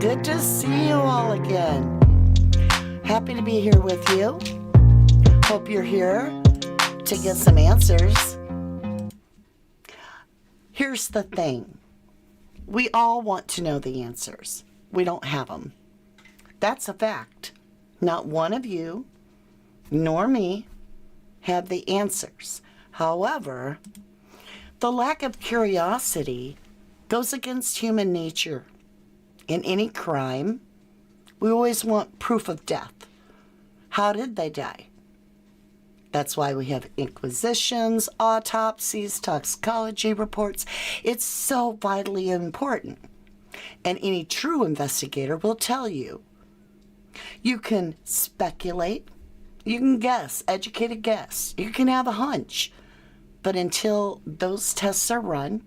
good to see you all again. Happy to be here with you. Hope you're here to get some answers. Here's the thing. We all want to know the answers. We don't have them. That's a fact. Not one of you, nor me, have the answers. However, the lack of curiosity goes against human nature. In any crime, we always want proof of death. How did they die? That's why we have inquisitions, autopsies, toxicology reports. It's so vitally important. And any true investigator will tell you. You can speculate, you can guess, educated guess, you can have a hunch. But until those tests are run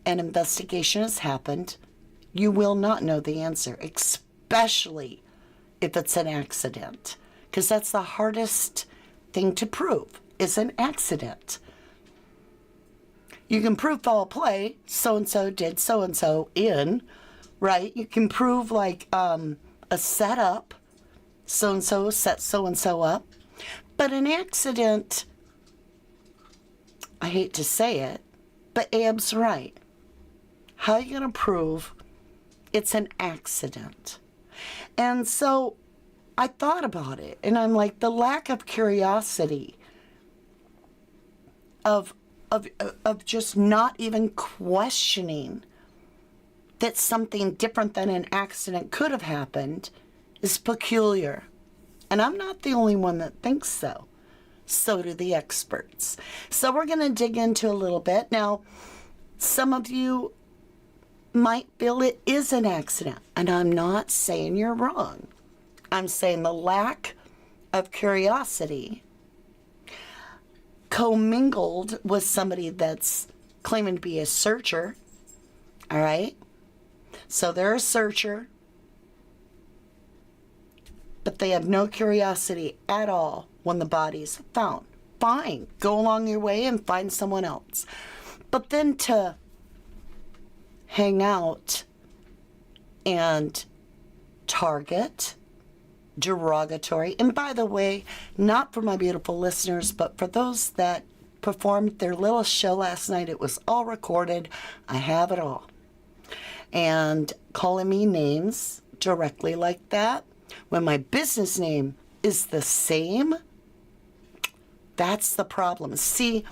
and investigation has happened, you will not know the answer, especially if it's an accident. Because that's the hardest thing to prove, is an accident. You can prove foul play, so-and-so did so-and-so in, right? You can prove like a setup, so-and-so set so-and-so up. But an accident, I hate to say it, but Ab's right. How are you going to prove it's an accident? And so I thought about it, and I'm like, the lack of curiosity of just not even questioning that something different than an accident could have happened is peculiar. And I'm not the only one that thinks so. So do the experts. So we're going to dig into a little bit. Now, some of you might feel it is an accident, and I'm not saying you're wrong. I'm saying the lack of curiosity commingled with somebody that's claiming to be a searcher, all right? So they're a searcher, but they have no curiosity at all when the body's found. Fine, go along your way and find someone else. But then to hang out and target, derogatory, and by the way, not for my beautiful listeners, but for those that performed their little show last night, it was all recorded. I have it all. And calling me names directly like that, when my business name is the same, that's the problem. See,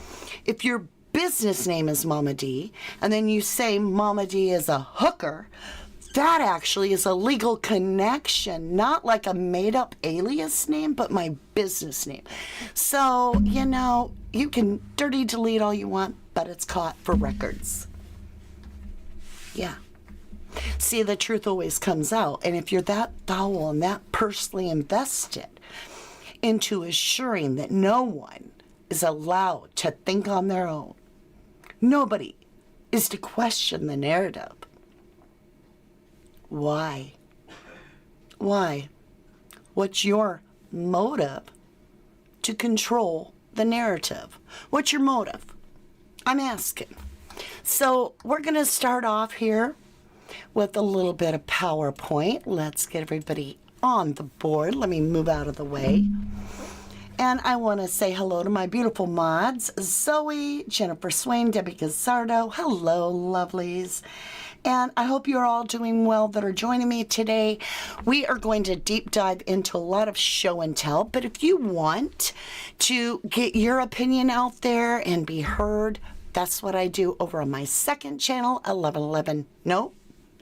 if your business name is Mama D, and then you say Mama D is a hooker, that actually is a legal connection, not like a made-up alias name, but my business name. So, you know, you can dirty delete all you want, but it's caught for records. Yeah. See, the truth always comes out, and if you're that foul and that personally invested into assuring that no one is allowed to think on their own, nobody is to question the narrative. Why? Why? What's your motive to control the narrative? What's your motive? I'm asking. So we're going to start off here with a little bit of PowerPoint. Let's get everybody on the board. Let me move out of the way. And I want to say hello to my beautiful mods, Zoe, Jennifer Swain, Debbie Gazzardo. Hello, lovelies. And I hope you're all doing well that are joining me today. We are going to deep dive into a lot of show and tell, but if you want to get your opinion out there and be heard, that's what I do over on my second channel, 1111. No,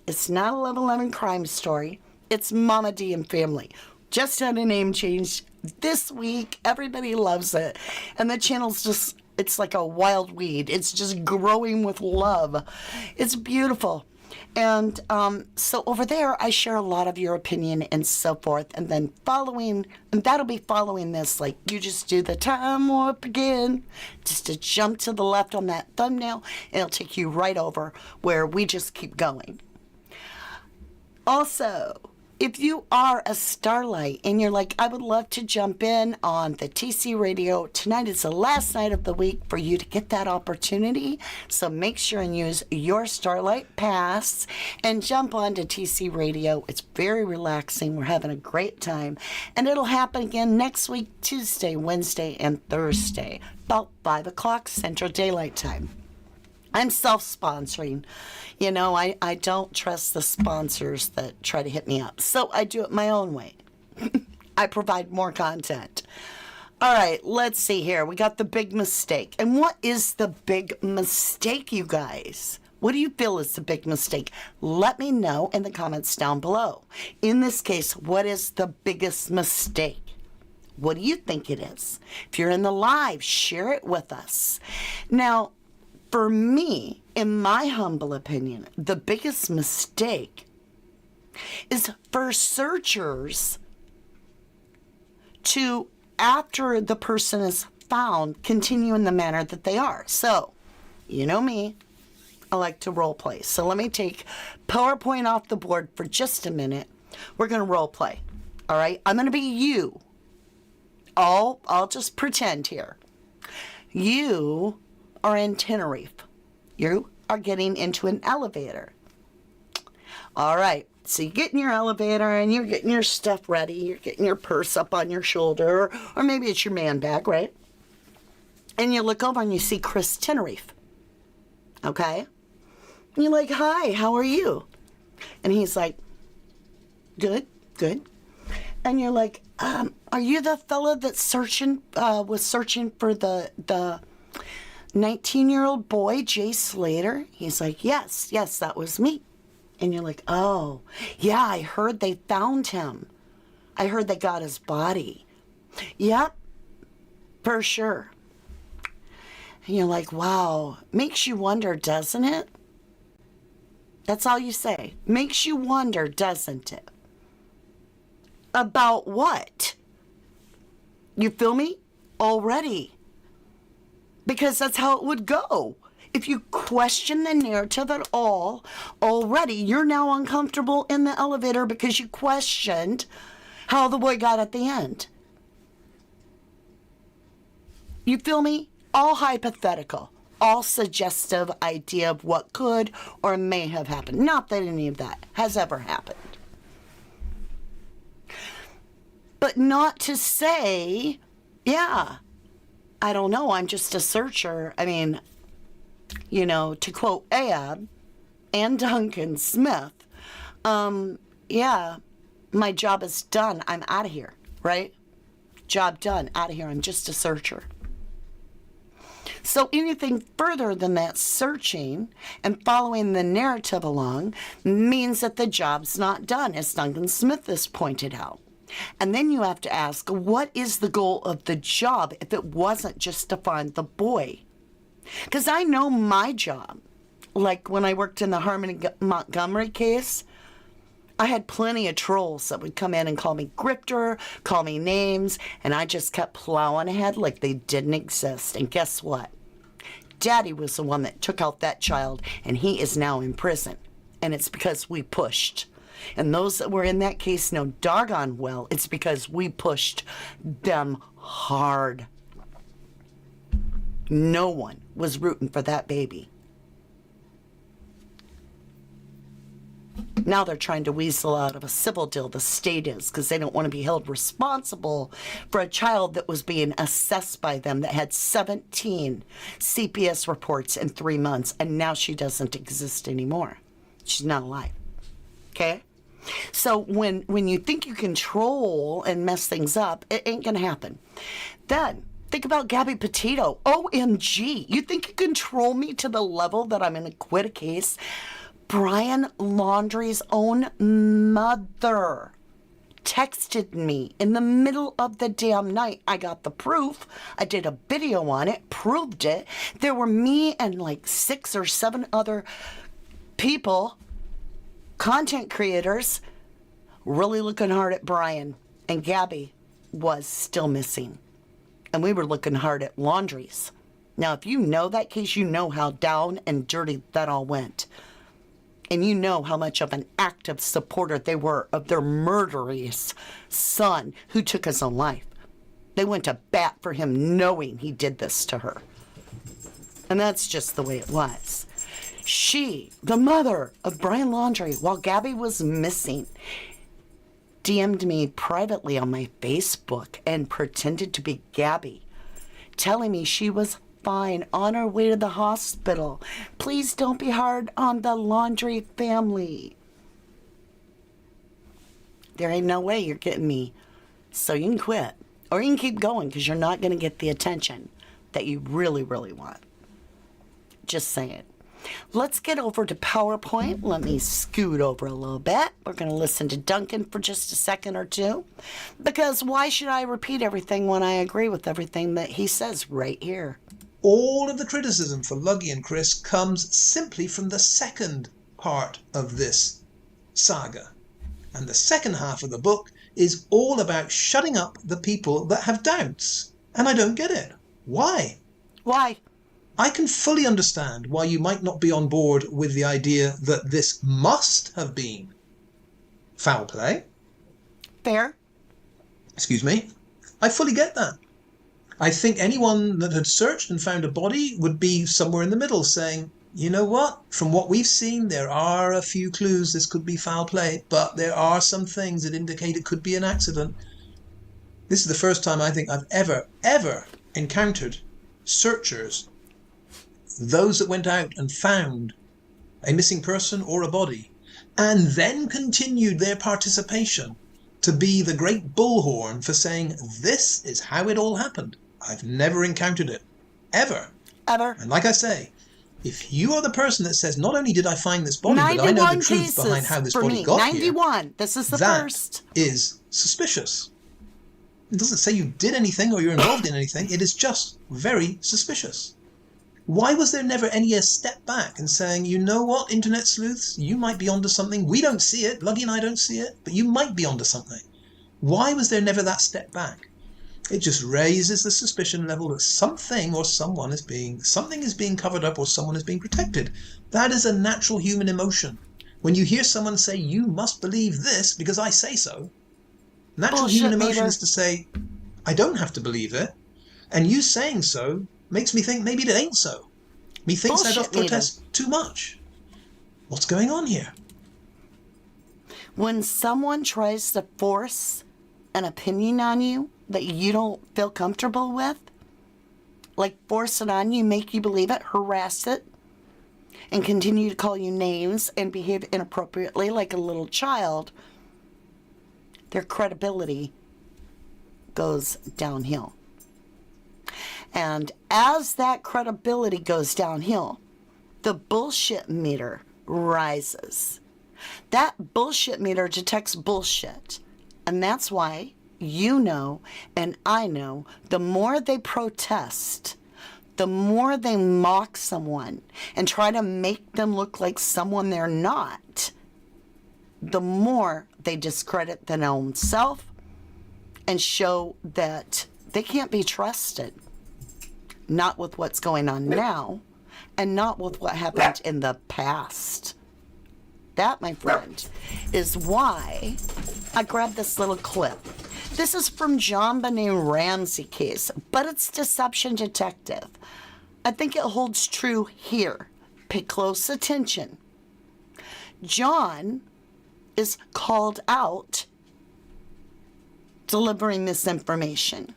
it's not 1111 Crime Story. It's Mama D and Family. Just had a name change this week. Everybody loves it. And the channel's just, it's like a wild weed. It's just growing with love. It's beautiful. And so over there, I share a lot of your opinion and so forth. And then following, and that'll be following this, like you just do the time warp again, just to jump to the left on that thumbnail, and it'll take you right over where we just keep going. Also, If you are a starlight and you're like, I would love to jump in on the TC radio, tonight is the last night of the week for you to get that opportunity. So make sure and use your starlight pass and jump on to TC radio. It's very relaxing. We're having a great time. And it'll happen again next week, Tuesday, Wednesday, and Thursday, about 5 o'clock Central Daylight Time. I'm self-sponsoring. You know, I don't trust the sponsors that try to hit me up. So I do it my own way. I provide more content. All right, let's see here. We got the big mistake. And what is the big mistake, you guys? What do you feel is the big mistake? Let me know in the comments down below. In this case, what is the biggest mistake? What do you think it is? If you're in the live, share it with us. Now, for me, in my humble opinion, the biggest mistake is for searchers to, after the person is found, continue in the manner that they are. So, you know me, I like to role play. So let me take PowerPoint off the board for just a minute. We're going to role play. All right? I'm going to be you. I'll just pretend here. You are in Tenerife. You are getting into an elevator. All right. So you get in your elevator and you're getting your stuff ready. You're getting your purse up on your shoulder, or maybe it's your man bag, right? And you look over and you see Chris Tenerife. Okay? And you're like, hi, how are you? And he's like, good, good. And you're like, are you the fella that's was searching for the 19-year-old boy, Jay Slater? He's like, yes, that was me. And you're like, oh, yeah, I heard they found him. I heard they got his body. Yep, for sure. And you're like, wow, makes you wonder, doesn't it? That's all you say. Makes you wonder, doesn't it? About what? You feel me? Already. Because that's how it would go. If you question the narrative at all, already you're now uncomfortable in the elevator because you questioned how the boy got at the end. You feel me? All hypothetical. All suggestive idea of what could or may have happened. Not that any of that has ever happened. But not to say, yeah, I don't know, I'm just a searcher. I mean, you know, to quote Ahab and Duncan Smith, yeah, my job is done. I'm out of here, right? Job done, out of here. I'm just a searcher. So anything further than that searching and following the narrative along means that the job's not done, as Duncan Smith has pointed out. And then you have to ask, what is the goal of the job if it wasn't just to find the boy? Because I know my job, like when I worked in the Harmony Montgomery case, I had plenty of trolls that would come in and call me grifter, call me names, and I just kept plowing ahead like they didn't exist. And guess what? Daddy was the one that took out that child, and he is now in prison. And it's because we pushed. And those that were in that case know doggone well it's because we pushed them hard. No one was rooting for that baby. Now they're trying to weasel out of a civil deal, the state is, because they don't want to be held responsible for a child that was being assessed by them that had 17 CPS reports in 3 months, and now she doesn't exist anymore. She's not alive. Okay? So when you think you control and mess things up, it ain't going to happen. Then, think about Gabby Petito. OMG. You think you control me to the level that I'm going to quit a case? Brian Laundrie's own mother texted me in the middle of the damn night. I got the proof. I did a video on it, proved it. There were me and like 6 or 7 other people, content creators, really looking hard at Brian. And Gabby was still missing. And we were looking hard at Laundrie's. Now, if you know that case, you know how down and dirty that all went. And you know how much of an active supporter they were of their murderous son who took his own life. They went to bat for him knowing he did this to her. And that's just the way it was. She, the mother of Brian Laundrie, while Gabby was missing, DM'd me privately on my Facebook and pretended to be Gabby, telling me she was fine on her way to the hospital. Please don't be hard on the Laundrie family. There ain't no way you're getting me. So you can quit. Or you can keep going because you're not going to get the attention that you really, really want. Just saying. Let's get over to PowerPoint. Let me scoot over a little bit. We're going to listen to Duncan for just a second or two. Because why should I repeat everything when I agree with everything that he says right here? All of the criticism for Luggy and Chris comes simply from the second part of this saga. And the second half of the book is all about shutting up the people that have doubts. And I don't get it. Why? Why? I can fully understand why you might not be on board with the idea that this must have been foul play. Fair. Excuse me. I fully get that. I think anyone that had searched and found a body would be somewhere in the middle saying, you know what, from what we've seen, there are a few clues this could be foul play, but there are some things that indicate it could be an accident. This is the first time I think I've ever encountered searchers, those that went out and found a missing person or a body, and then continued their participation to be the great bullhorn for saying, this is how it all happened. I've never encountered it. Ever. And like I say, if you are the person that says, not only did I find this body, but I know the truth behind how this body got 91. Here, this is the first. That is suspicious. It doesn't say you did anything or you're involved in anything. It is just very suspicious. Why was there never any step back and saying, you know what, internet sleuths, you might be onto something. We don't see it. Luggy and I don't see it, but you might be onto something. Why was there never that step back? It just raises the suspicion level that something or someone is something is being covered up or someone is being protected. That is a natural human emotion. When you hear someone say, you must believe this because I say so, natural human emotion is to say, I don't have to believe it. And you saying so makes me think maybe it ain't so. Methinks I doth protest too much. What's going on here? When someone tries to force an opinion on you that you don't feel comfortable with, like force it on you, make you believe it, harass it, and continue to call you names and behave inappropriately like a little child, their credibility goes downhill. And as that credibility goes downhill, the bullshit meter rises. That bullshit meter detects bullshit. And that's why you know and I know the more they protest, the more they mock someone and try to make them look like someone they're not, the more they discredit their own self and show that they can't be trusted. Not with what's going on now, and not with what happened in the past. That, my friend, is why I grabbed this little clip. This is from JonBenet Ramsey case, but it's Deception Detective. I think it holds true here. Pay close attention. John is called out delivering misinformation,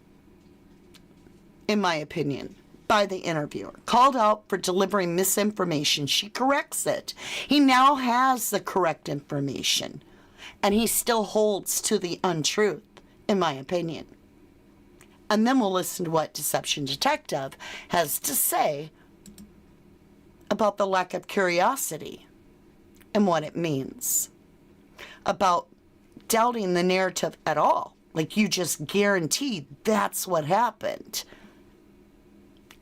in my opinion, by the interviewer. Called out for delivering misinformation. She corrects it. He now has the correct information, and he still holds to the untruth, in my opinion. And then we'll listen to what Deception Detective has to say about the lack of curiosity and what it means. About doubting the narrative at all. Like you just guaranteed that's what happened.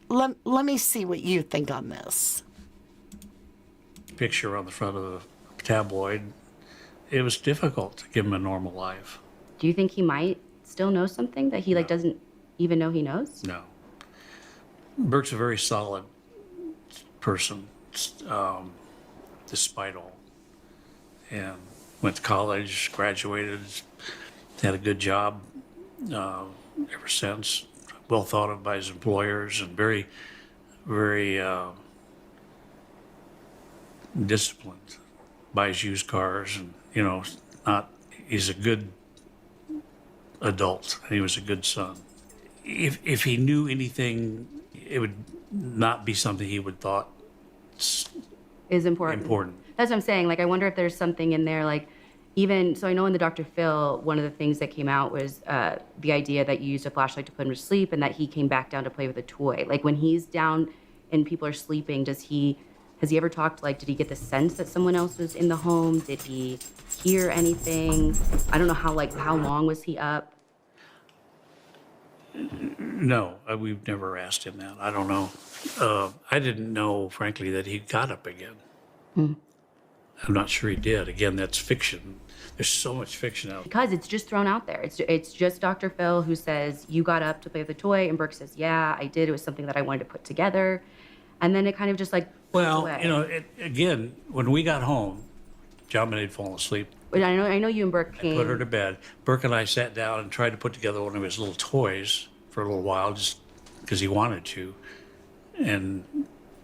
Let me see what you think on this. Picture on the front of the tabloid, it was difficult to give him a normal life. Do you think he might still know something that he doesn't even know he knows? No. Burke's a very solid person, despite all. and went to college, graduated, had a good job ever since. Well thought of by his employers and very, very disciplined. Buys used cars and, he's a good adult. He was a good son. If he knew anything, it would not be something he would thought Is important. That's what I'm saying. Like, I wonder if there's something in there, like, even, so I know in the Dr. Phil, one of the things that came out was the idea that you used a flashlight to put him to sleep and that he came back down to play with a toy. Like, when he's down and people are sleeping, has he ever talked, like, did he get the sense that someone else was in the home? Did he hear anything? I don't know how long was he up? No, we've never asked him that. I don't know. I didn't know, frankly, that he got up again. I'm not sure he did. Again, that's fiction. There's so much fiction out there. Because it's just thrown out there. It's just Dr. Phil who says, you got up to play with the toy, and Burke says, yeah, I did. It was something that I wanted to put together. And then it kind of just like Well, away. Again, when we got home, John Benet had fallen asleep. But I know you and Burke I came. put her to bed. Burke and I sat down and tried to put together one of his little toys for a little while, just because he wanted to. And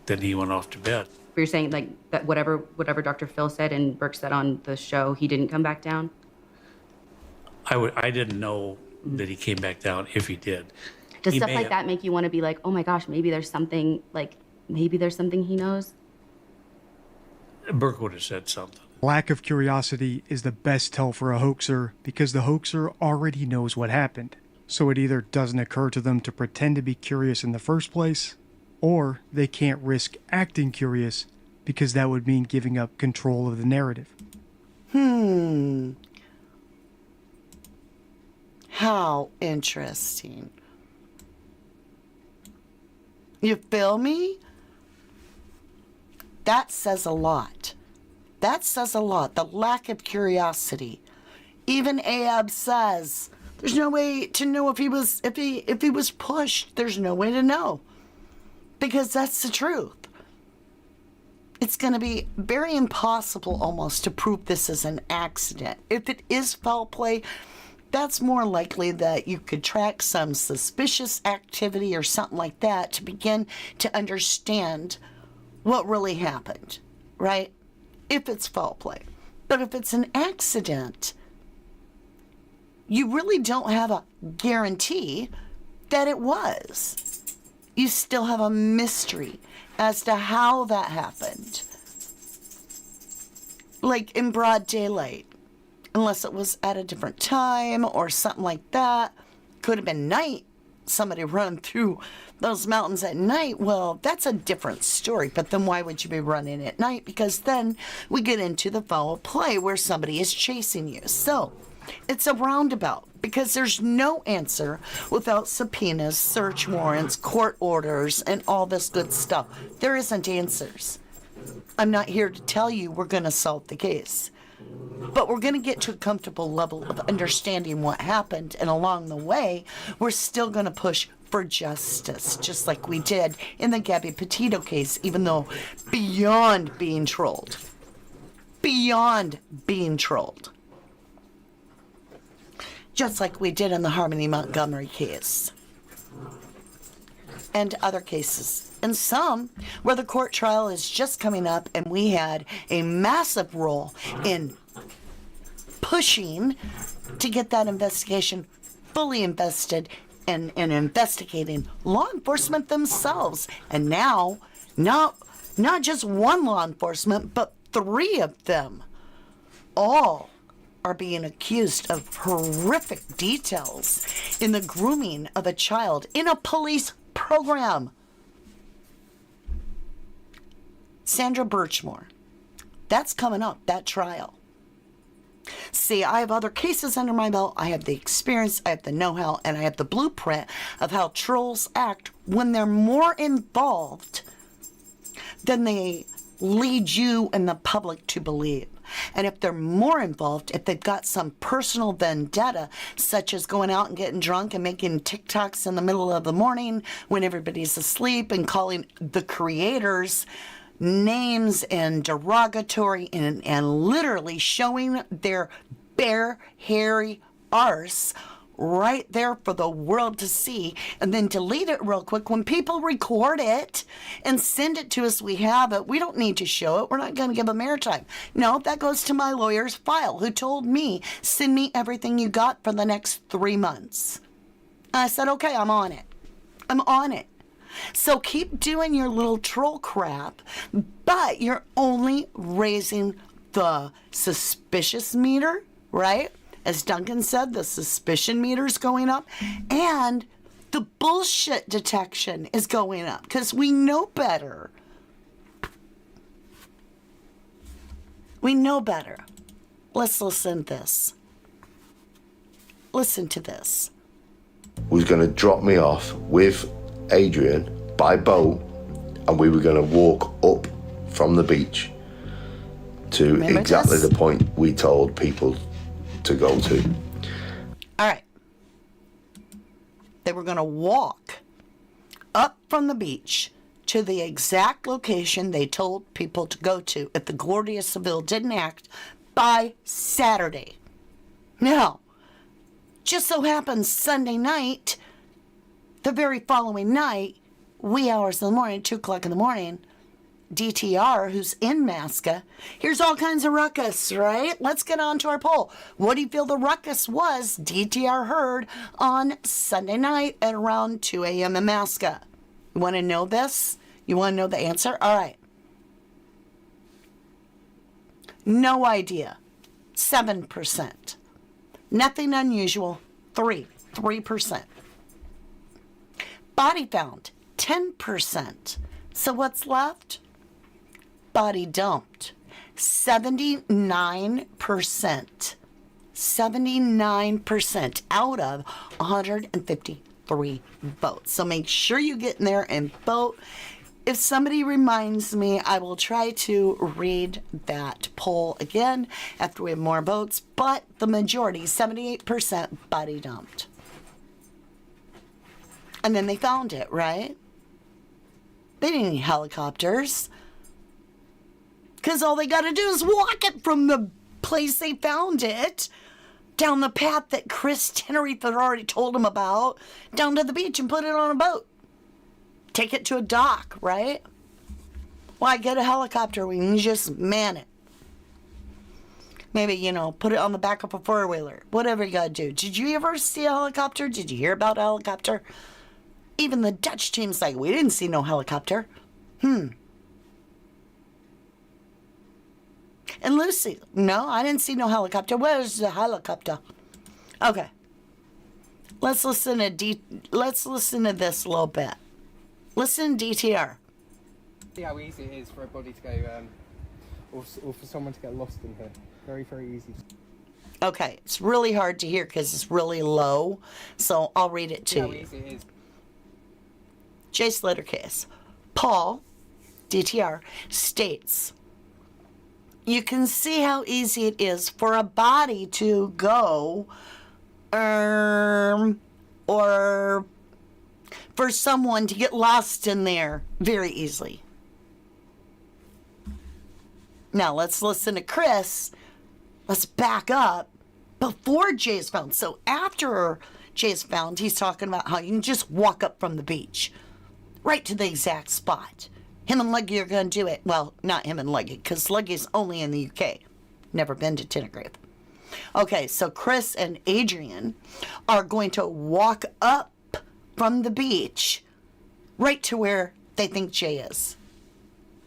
then he went off to bed. You're saying like that whatever Dr. Phil said and Burke said on the show, he didn't come back down? I didn't know that he came back down, if he did. Does He stuff may like have. that make you want to be like, oh my gosh, maybe there's something he knows? Burke would have said something. Lack of curiosity is the best tell for a hoaxer because the hoaxer already knows what happened. So it either doesn't occur to them to pretend to be curious in the first place, or they can't risk acting curious because that would mean giving up control of the narrative. How interesting. You feel me? That says a lot. That says a lot. The lack of curiosity. Even Ahab says there's no way to know if he was pushed. There's no way to know. Because that's the truth. It's going to be very impossible almost to prove this is an accident. If it is foul play, that's more likely that you could track some suspicious activity or something like that to begin to understand what really happened, right? If it's foul play. But if it's an accident, you really don't have a guarantee that it was. You still have a mystery as to how that happened. Like in broad daylight. Unless it was at a different time or something like that. Could have been night. Somebody running through those mountains at night. Well, that's a different story. But then why would you be running at night? Because then we get into the foul play where somebody is chasing you. So it's a roundabout because there's no answer without subpoenas, search warrants, court orders, and all this good stuff. There isn't answers. I'm not here to tell you we're going to solve the case. But we're going to get to a comfortable level of understanding what happened. And along the way, we're still going to push for justice, just like we did in the Gabby Petito case, even though beyond being trolled. Beyond being trolled. Just like we did in the Harmony Montgomery case. And other cases. And some where the court trial is just coming up and we had a massive role in pushing to get that investigation fully invested and investigating law enforcement themselves. And now, not just one law enforcement, but 3 of them all are being accused of horrific details in the grooming of a child in a police program. Sandra Birchmore. That's coming up, that trial. See, I have other cases under my belt. I have the experience, I have the know-how, and I have the blueprint of how trolls act when they're more involved than they lead you and the public to believe. And if they're more involved, if they've got some personal vendetta, such as going out and getting drunk and making TikToks in the middle of the morning when everybody's asleep and calling the creators names and derogatory and literally showing their bare, hairy arse right there for the world to see, and then delete it real quick. When people record it and send it to us, we have it. We don't need to show it. We're not going to give them airtime. No, that goes to my lawyer's file, who told me, send me everything you got for the next 3 months. I said, okay, I'm on it. I'm on it. So keep doing your little troll crap, but you're only raising the suspicious meter, right? As Duncan said, the suspicion meter is going up, and the bullshit detection is going up because we know better. We know better. Let's listen to this. Listen to this. Was going to drop me off with Adrian by boat, and we were going to walk up from the beach to Remember exactly this? the point we told people to go to. All right. They were going to walk up from the beach to the exact location they told people to go to if the Guardia Civil didn't act by Saturday. Now, just so happens Sunday night, the very following night, wee hours in the morning, 2 o'clock in the morning, DTR, who's in Masca, here's all kinds of ruckus, right? Let's get on to our poll. What do you feel the ruckus was DTR heard on Sunday night at around 2 a.m. in Masca? You want to know this? You want to know the answer? All right. No idea. 7%. Nothing unusual. 3%. Body found. 10%. So what's left? Body dumped. 79%. 79% out of 153 votes. So make sure you get in there and vote. If somebody reminds me, I will try to read that poll again after we have more votes. But the majority, 78%, body dumped. And then they found it, right? They didn't need helicopters. Because all they got to do is walk it from the place they found it down the path that Chris Tenerife had already told them about, down to the beach and put it on a boat. Take it to a dock, right? Why get a helicopter? We can just man it. Maybe, put it on the back of a four-wheeler. Whatever you got to do. Did you ever see a helicopter? Did you hear about a helicopter? Even the Dutch team's like, we didn't see no helicopter. And Lucy, no, I didn't see no helicopter. Where's the helicopter? Okay. Let's listen to this a little bit. Listen to DTR. See how easy it is for a body to go, or for someone to get lost in here. Very, very easy. Okay, it's really hard to hear because it's really low, so I'll read it to See how you. easy it is. Jay Slater Case. Paul, DTR, states, you can see how easy it is for a body to go, or for someone to get lost in there very easily. Now let's listen to Chris. Let's back up before Jay's found. So after Jay's found, he's talking about how you can just walk up from the beach right to the exact spot. Him and Leggy are going to do it. Well, not him and Leggy, because Leggy's only in the UK. Never been to Tenerife. Okay, so Chris and Adrian are going to walk up from the beach right to where they think Jay is.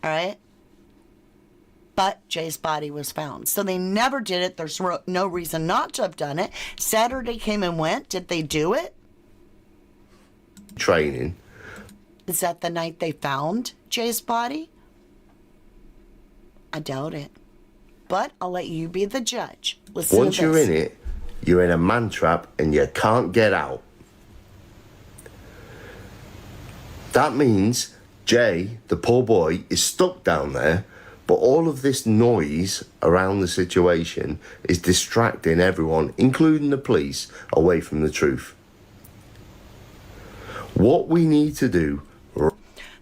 All right? But Jay's body was found. So they never did it. There's no reason not to have done it. Saturday came and went. Did they do it? Training. Is that the night they found Jay's body? I doubt it. But I'll let you be the judge. Listen Once to you're this. in it, you're in a man trap and you can't get out. That means Jay, the poor boy, is stuck down there, but all of this noise around the situation is distracting everyone, including the police, away from the truth. What we need to do...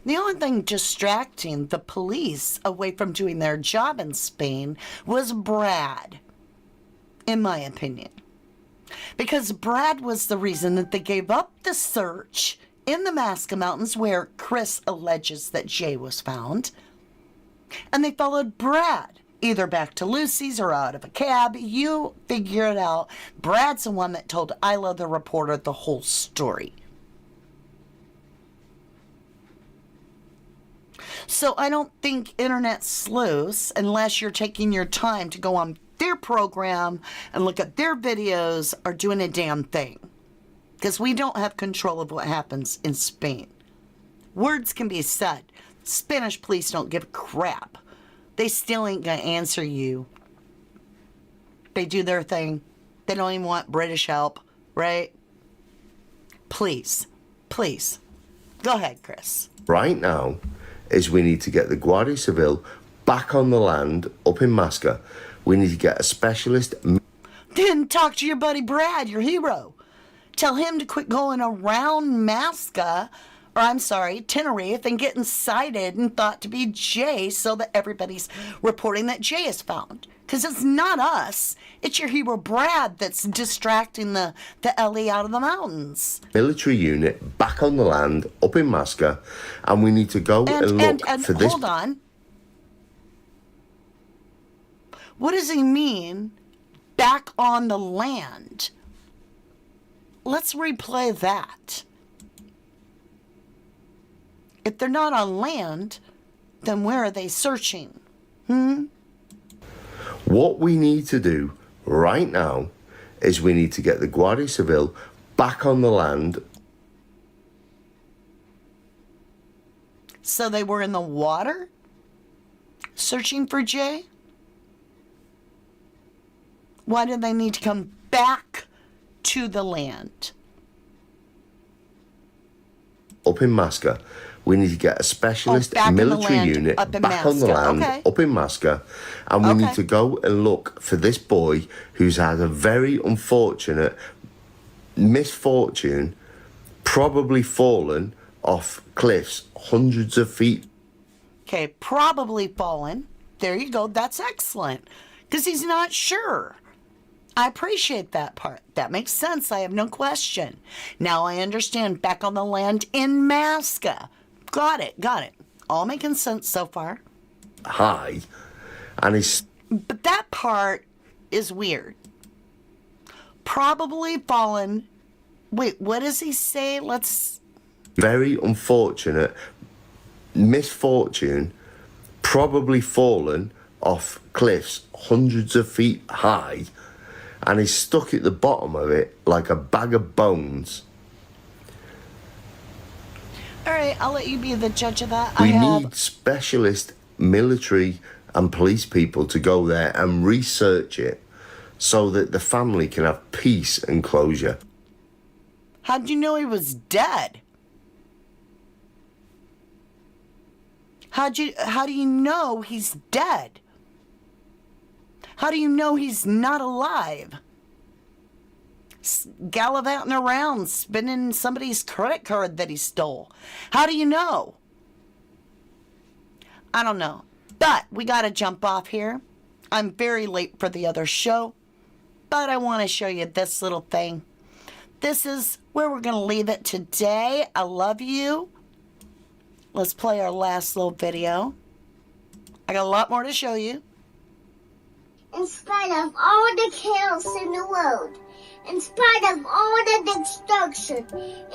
The only thing distracting the police away from doing their job in Spain was Brad, in my opinion. Because Brad was the reason that they gave up the search in the Masca Mountains where Chris alleges that Jay was found. And they followed Brad, either back to Lucy's or out of a cab. You figure it out. Brad's the one that told Isla, the reporter, the whole story. So I don't think internet sleuths, unless you're taking your time to go on their program and look at their videos, are doing a damn thing. Because we don't have control of what happens in Spain. Words can be said. Spanish police don't give a crap. They still ain't gonna answer you. They do their thing. They don't even want British help, right? Please, please. Go ahead, Chris. Right now is we need to get the Guardia Civil back on the land up in Masca. We need to get a specialist. Then talk to your buddy Brad, your hero. Tell him to quit going around Masca, or I'm sorry, Tenerife, and getting cited and thought to be Jay so that everybody's reporting that Jay is found. Because it's not us. It's your hero Brad that's distracting the Ellie out of the mountains. Military unit back on the land up in Masca, and we need to go and look for this. Hold on. What does he mean, back on the land? Let's replay that. If they're not on land, then where are they searching? What we need to do right now is we need to get the Guardia Civil back on the land. So they were in the water? Searching for Jay? Why do they need to come back to the land? Up in Masca. We need to get a specialist military unit back on the land up in Masca, and we need to go and look for this boy who's had a very unfortunate misfortune, probably fallen off cliffs hundreds of feet. Okay, probably fallen. There you go. That's excellent. Because he's not sure. I appreciate that part. That makes sense. I have no question. Now I understand. Back on the land in Masca. Got it. All making sense so far. High. And he's... But that part is weird. Probably fallen. Wait, what does he say? Let's... Very unfortunate misfortune, probably fallen off cliffs hundreds of feet high, and he's stuck at the bottom of it like a bag of bones. All right, I'll let you be the judge of that. We need specialist military and police people to go there and research it so that the family can have peace and closure. How'd you know he was dead? How do you know he's dead? How do you know he's not alive? Gallivanting around, spending somebody's credit card that he stole. How do you know? I don't know. But we got to jump off here. I'm very late for the other show. But I want to show you this little thing. This is where we're going to leave it today. I love you. Let's play our last little video. I got a lot more to show you. In spite of all the chaos in the world, in spite of all the destruction,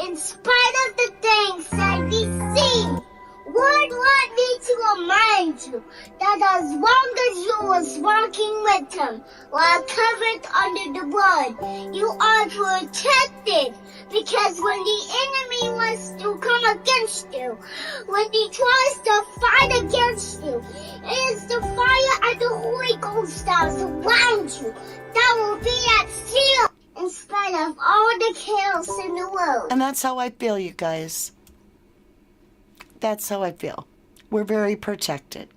in spite of the things that we see, Lord want me to remind you that as long as you was walking with him while covered under the blood, you are protected. Because when the enemy wants to come against you, when he tries to fight against you, it is the fire of the Holy Ghost that is around you that will be at seal in spite of all the chaos in the world. And that's how I feel, you guys. That's how I feel. We're very protected.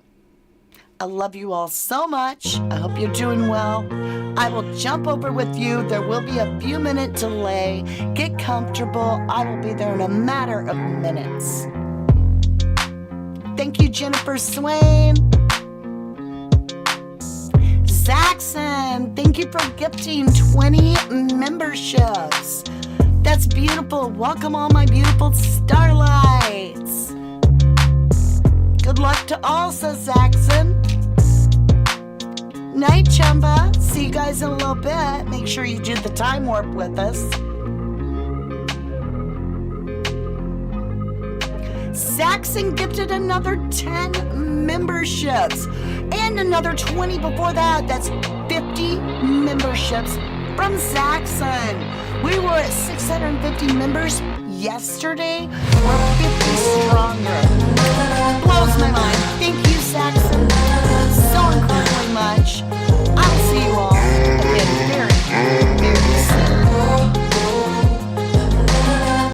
I love you all so much. I hope you're doing well. I will jump over with you. There will be a few minute delay. Get comfortable. I will be there in a matter of minutes. Thank you, Jennifer Swain. Zaxxon, thank you for gifting 20 memberships. That's beautiful. Welcome all my beautiful starlights. Good luck to all, says Zaxxon. Night, Chumba. See you guys in a little bit. Make sure you do the time warp with us. Zaxxon gifted another 10 memberships and another 20 before that. That's 50 memberships from Zaxxon. We were at 650 members yesterday. We're 50 stronger. Blows my mind.